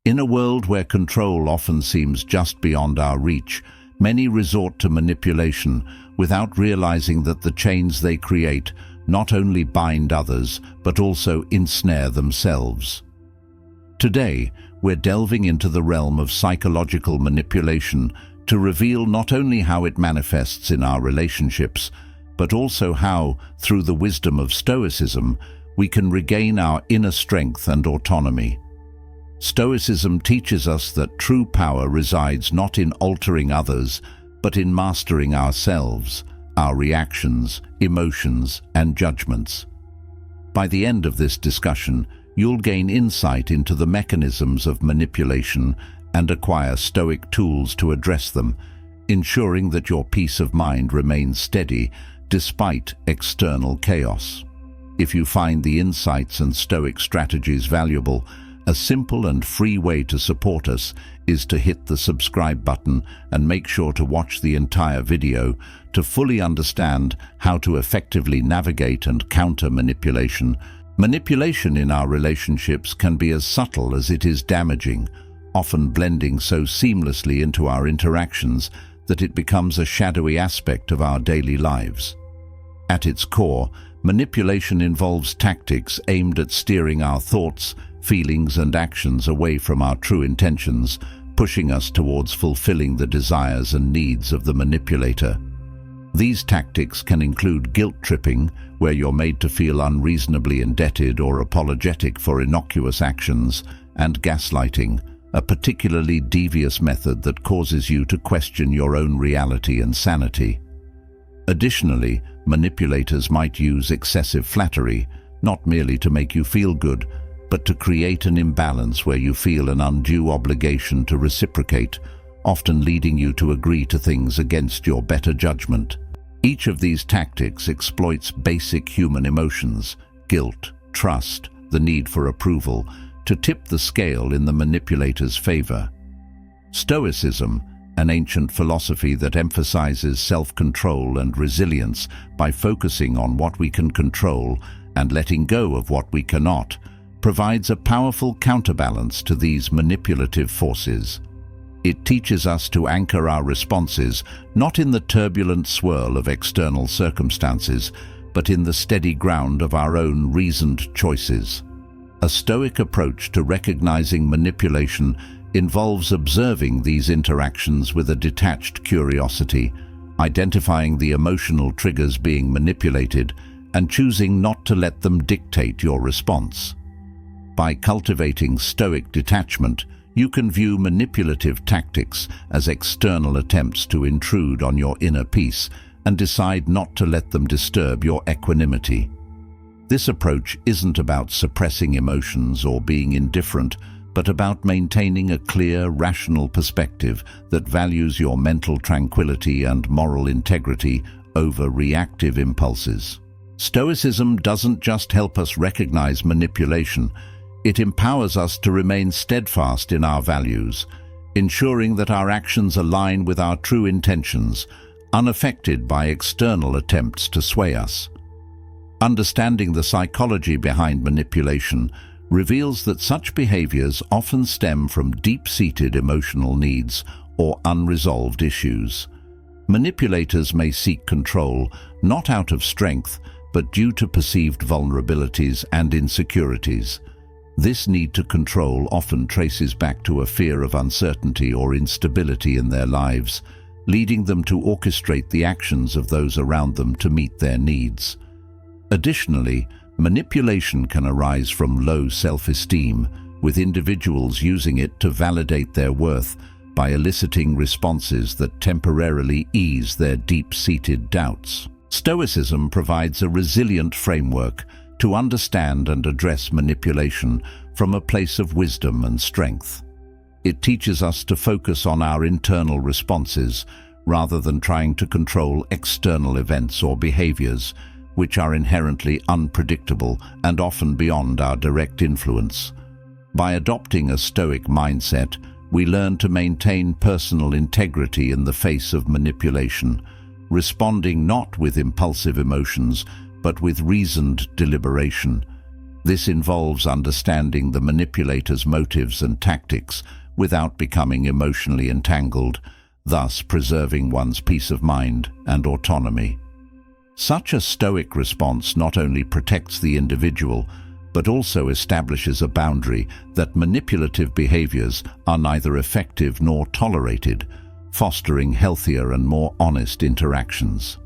In a world where control often seems just beyond our reach, many resort to manipulation without realizing that the chains they create not only bind others, but also ensnare themselves. Today, we're delving into the realm of psychological manipulation to reveal not only how it manifests in our relationships, but also how, through the wisdom of Stoicism, we can regain our inner strength and autonomy. Stoicism teaches us that true power resides not in altering others, but in mastering ourselves, our reactions, emotions, and judgments. By the end of this discussion, you'll gain insight into the mechanisms of manipulation and acquire Stoic tools to address them, ensuring that your peace of mind remains steady despite external chaos. If you find the insights and Stoic strategies valuable, a simple and free way to support us is to hit the subscribe button and make sure to watch the entire video to fully understand how to effectively navigate and counter manipulation. Manipulation in our relationships can be as subtle as it is damaging, often blending so seamlessly into our interactions that it becomes a shadowy aspect of our daily lives. At its core, manipulation involves tactics aimed at steering our thoughts, feelings, and actions away from our true intentions, pushing us towards fulfilling the desires and needs of the manipulator. These tactics can include guilt-tripping, where you're made to feel unreasonably indebted or apologetic for innocuous actions, and gaslighting, a particularly devious method that causes you to question your own reality and sanity. Additionally, manipulators might use excessive flattery, not merely to make you feel good, but to create an imbalance where you feel an undue obligation to reciprocate, often leading you to agree to things against your better judgment. Each of these tactics exploits basic human emotions, guilt, trust, the need for approval, to tip the scale in the manipulator's favor. Stoicism, an ancient philosophy that emphasizes self-control and resilience by focusing on what we can control and letting go of what we cannot, provides a powerful counterbalance to these manipulative forces. It teaches us to anchor our responses not in the turbulent swirl of external circumstances, but in the steady ground of our own reasoned choices. A Stoic approach to recognizing manipulation involves observing these interactions with a detached curiosity, identifying the emotional triggers being manipulated, and choosing not to let them dictate your response. By cultivating Stoic detachment, you can view manipulative tactics as external attempts to intrude on your inner peace and decide not to let them disturb your equanimity. This approach isn't about suppressing emotions or being indifferent, but about maintaining a clear, rational perspective that values your mental tranquility and moral integrity over reactive impulses. Stoicism doesn't just help us recognize manipulation, it empowers us to remain steadfast in our values, ensuring that our actions align with our true intentions, unaffected by external attempts to sway us. Understanding the psychology behind manipulation reveals that such behaviors often stem from deep-seated emotional needs or unresolved issues. Manipulators may seek control not out of strength, but due to perceived vulnerabilities and insecurities. This need to control often traces back to a fear of uncertainty or instability in their lives, leading them to orchestrate the actions of those around them to meet their needs. Additionally, manipulation can arise from low self-esteem, with individuals using it to validate their worth by eliciting responses that temporarily ease their deep-seated doubts. Stoicism provides a resilient framework to understand and address manipulation from a place of wisdom and strength. It teaches us to focus on our internal responses rather than trying to control external events or behaviors, which are inherently unpredictable and often beyond our direct influence. By adopting a Stoic mindset, we learn to maintain personal integrity in the face of manipulation, responding not with impulsive emotions, but with reasoned deliberation. This involves understanding the manipulator's motives and tactics without becoming emotionally entangled, thus preserving one's peace of mind and autonomy. Such a Stoic response not only protects the individual, but also establishes a boundary that manipulative behaviors are neither effective nor tolerated, fostering healthier and more honest interactions.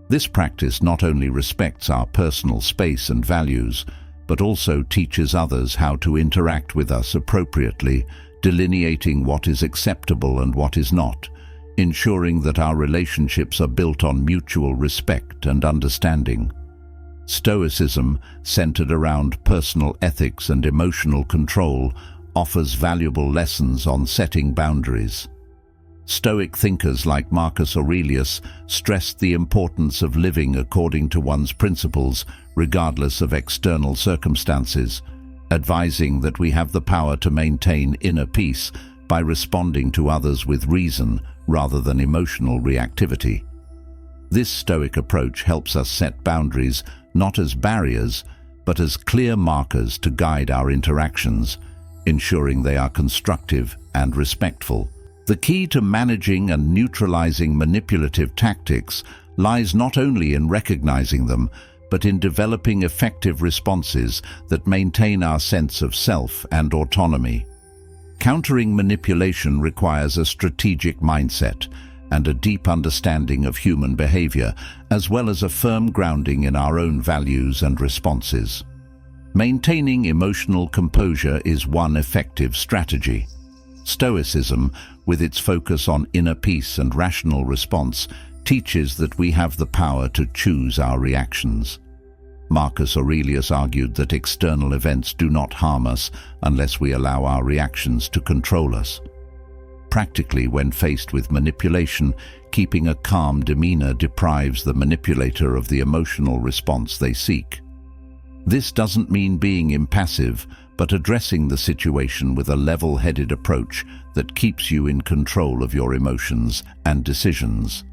This practice not only respects our personal space and values, but also teaches others how to interact with us appropriately, delineating what is acceptable and what is not, ensuring that our relationships are built on mutual respect and understanding. Stoicism, centered around personal ethics and emotional control, offers valuable lessons on setting boundaries. Stoic thinkers like Marcus Aurelius stressed the importance of living according to one's principles, regardless of external circumstances, advising that we have the power to maintain inner peace by responding to others with reason rather than emotional reactivity. This Stoic approach helps us set boundaries not as barriers, but as clear markers to guide our interactions, ensuring they are constructive and respectful. The key to managing and neutralizing manipulative tactics lies not only in recognizing them, but in developing effective responses that maintain our sense of self and autonomy. Countering manipulation requires a strategic mindset and a deep understanding of human behavior, as well as a firm grounding in our own values and responses. Maintaining emotional composure is one effective strategy. Stoicism, with its focus on inner peace and rational response, teaches that we have the power to choose our reactions. Marcus Aurelius argued that external events do not harm us unless we allow our reactions to control us. Practically, when faced with manipulation, keeping a calm demeanor deprives the manipulator of the emotional response they seek. This doesn't mean being impassive, but addressing the situation with a level-headed approach that keeps you in control of your emotions and decisions.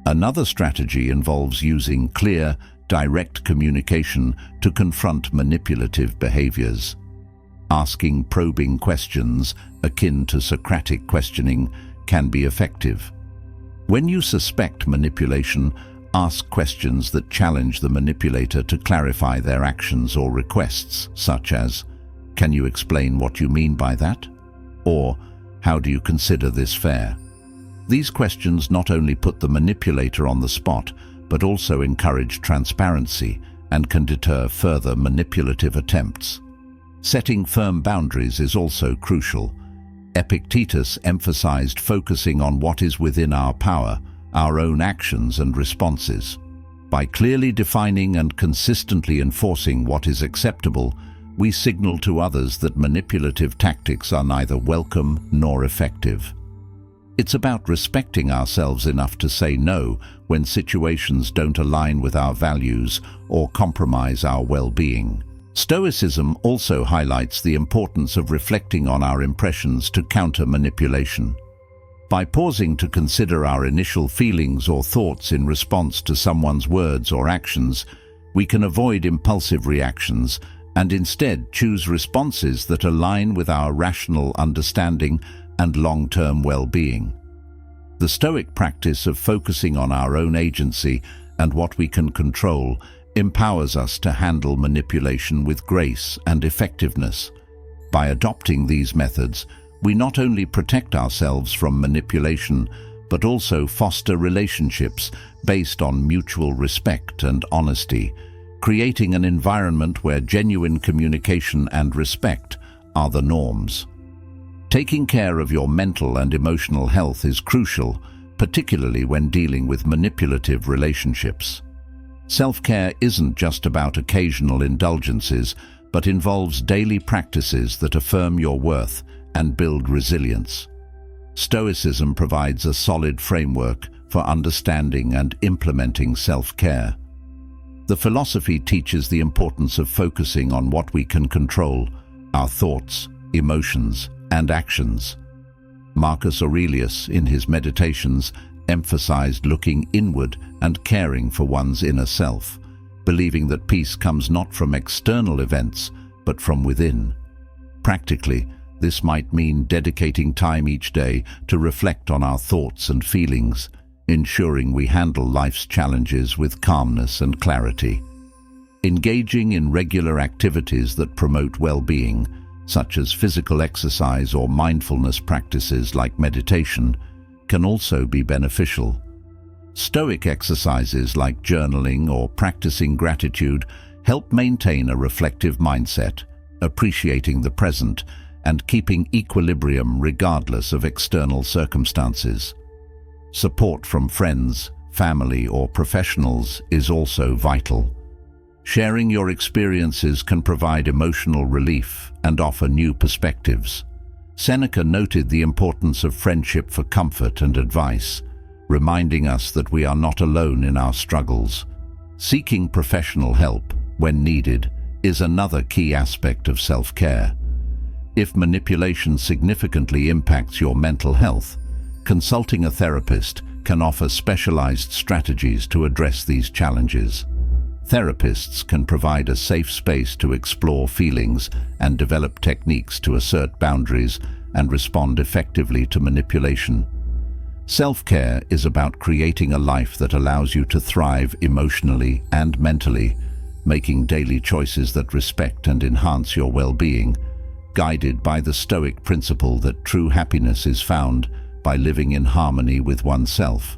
Another strategy involves using clear, direct communication to confront manipulative behaviors. Asking probing questions, akin to Socratic questioning, can be effective. When you suspect manipulation, ask questions that challenge the manipulator to clarify their actions or requests, such as, "Can you explain what you mean by that?" Or, "How do you consider this fair?" These questions not only put the manipulator on the spot, but also encourage transparency and can deter further manipulative attempts. Setting firm boundaries is also crucial. Epictetus emphasized focusing on what is within our power, our own actions and responses. By clearly defining and consistently enforcing what is acceptable, we signal to others that manipulative tactics are neither welcome nor effective. It's about respecting ourselves enough to say no when situations don't align with our values or compromise our well-being. Stoicism also highlights the importance of reflecting on our impressions to counter manipulation. By pausing to consider our initial feelings or thoughts in response to someone's words or actions, we can avoid impulsive reactions and instead choose responses that align with our rational understanding and long-term well-being. The Stoic practice of focusing on our own agency and what we can control empowers us to handle manipulation with grace and effectiveness. By adopting these methods, we not only protect ourselves from manipulation, but also foster relationships based on mutual respect and honesty, creating an environment where genuine communication and respect are the norms. Taking care of your mental and emotional health is crucial, particularly when dealing with manipulative relationships. Self-care isn't just about occasional indulgences, but involves daily practices that affirm your worth and build resilience. Stoicism provides a solid framework for understanding and implementing self-care. The philosophy teaches the importance of focusing on what we can control, our thoughts, emotions, and actions. Marcus Aurelius, in his Meditations, emphasized looking inward and caring for one's inner self, believing that peace comes not from external events, but from within. Practically, this might mean dedicating time each day to reflect on our thoughts and feelings, ensuring we handle life's challenges with calmness and clarity. Engaging in regular activities that promote well-being, such as physical exercise or mindfulness practices like meditation, can also be beneficial. Stoic exercises like journaling or practicing gratitude help maintain a reflective mindset, appreciating the present and keeping equilibrium regardless of external circumstances. Support from friends, family, or professionals is also vital. Sharing your experiences can provide emotional relief and offer new perspectives. Seneca noted the importance of friendship for comfort and advice, reminding us that we are not alone in our struggles. Seeking professional help, when needed, is another key aspect of self-care. If manipulation significantly impacts your mental health, consulting a therapist can offer specialized strategies to address these challenges. Therapists can provide a safe space to explore feelings and develop techniques to assert boundaries and respond effectively to manipulation. Self-care is about creating a life that allows you to thrive emotionally and mentally, making daily choices that respect and enhance your well-being, guided by the Stoic principle that true happiness is found by living in harmony with oneself.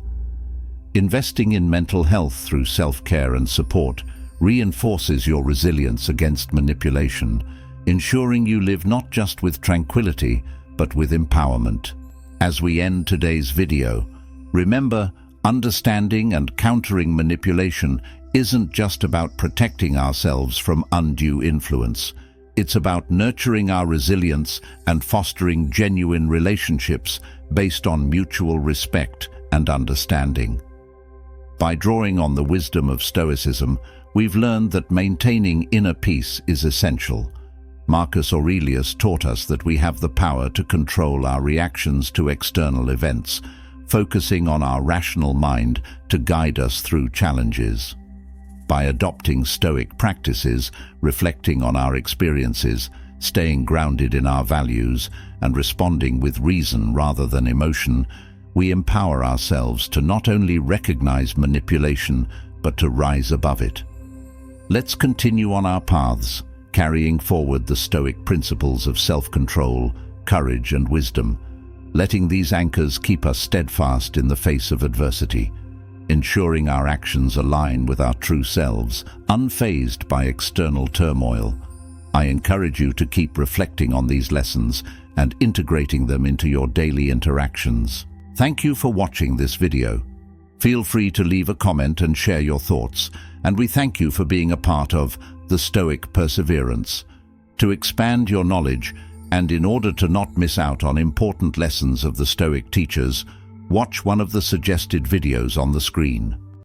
Investing in mental health through self-care and support reinforces your resilience against manipulation, ensuring you live not just with tranquility, but with empowerment. As we end today's video, remember, understanding and countering manipulation isn't just about protecting ourselves from undue influence. It's about nurturing our resilience and fostering genuine relationships based on mutual respect and understanding. By drawing on the wisdom of Stoicism, we've learned that maintaining inner peace is essential. Marcus Aurelius taught us that we have the power to control our reactions to external events, focusing on our rational mind to guide us through challenges. By adopting Stoic practices, reflecting on our experiences, staying grounded in our values, and responding with reason rather than emotion, we empower ourselves to not only recognize manipulation, but to rise above it. Let's continue on our paths, carrying forward the Stoic principles of self-control, courage, and wisdom, letting these anchors keep us steadfast in the face of adversity, ensuring our actions align with our true selves, unfazed by external turmoil. I encourage you to keep reflecting on these lessons and integrating them into your daily interactions. Thank you for watching this video. Feel free to leave a comment and share your thoughts, and we thank you for being a part of the Stoic Perseverance. To expand your knowledge, and in order to not miss out on important lessons of the Stoic teachers, watch one of the suggested videos on the screen.